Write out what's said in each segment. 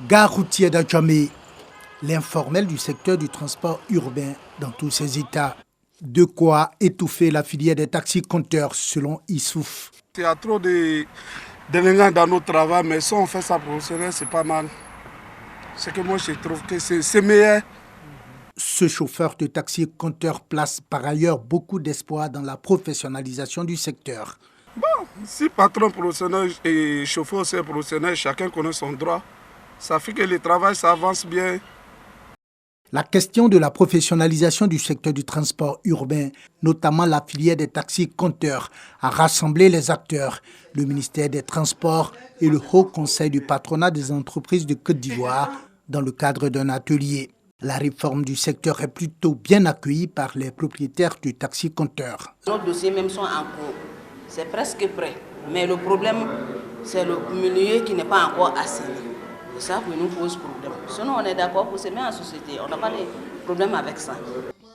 Gare routière d'Adjamé, l'informel du secteur du transport urbain dans tous ses états. De quoi étouffer la filière des taxis-compteurs selon Issouf. Il y a trop de délinquants dans notre travail, mais si on fait ça professionnel, c'est pas mal. C'est que moi je trouve que c'est meilleur. Ce chauffeur de taxi-compteur place par ailleurs beaucoup d'espoir dans la professionnalisation du secteur. Bon, si patron professionnel et chauffeur aussi professionnel, chacun connaît son droit. Ça fait que le travail ça avance bien. La question de la professionnalisation du secteur du transport urbain, notamment la filière des taxis-compteurs, a rassemblé les acteurs, le ministère des Transports et le Haut Conseil du patronat des entreprises de Côte d'Ivoire dans le cadre d'un atelier. La réforme du secteur est plutôt bien accueillie par les propriétaires du taxi-compteur. Nos dossiers même sont en cours, c'est presque prêt, mais le problème c'est le milieu qui n'est pas encore assaini. C'est ça qui nous pose problème. Sinon, on est d'accord pour se mettre en société. On n'a pas de problème avec ça.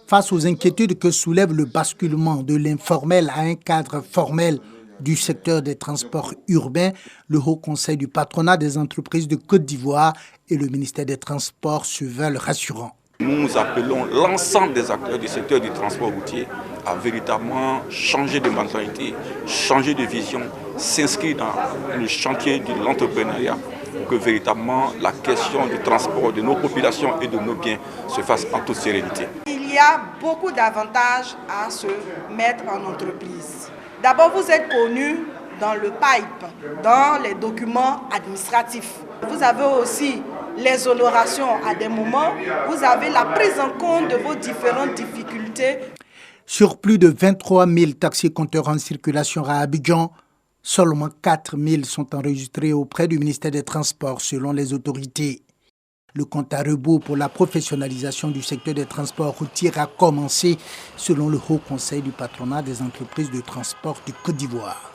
Face aux inquiétudes que soulève le basculement de l'informel à un cadre formel du secteur des transports urbains, le Haut Conseil du patronat des entreprises de Côte d'Ivoire et le ministère des Transports se veulent rassurants. Nous appelons l'ensemble des acteurs du secteur du transport routier à véritablement changer de mentalité, changer de vision, s'inscrire dans le chantier de l'entrepreneuriat pour que véritablement la question du transport de nos populations et de nos biens se fasse en toute sérénité. Il y a beaucoup d'avantages à se mettre en entreprise. D'abord, vous êtes connu dans le pipe, dans les documents administratifs. Vous avez aussi les honorations à des moments. Vous avez la prise en compte de vos différentes difficultés. Sur plus de 23 000 taxis-compteurs en circulation à Abidjan, seulement 4 000 sont enregistrés auprès du ministère des Transports selon les autorités. Le compte à rebours pour la professionnalisation du secteur des transports routiers a commencé selon le Haut Conseil du patronat des entreprises de transport du Côte d'Ivoire.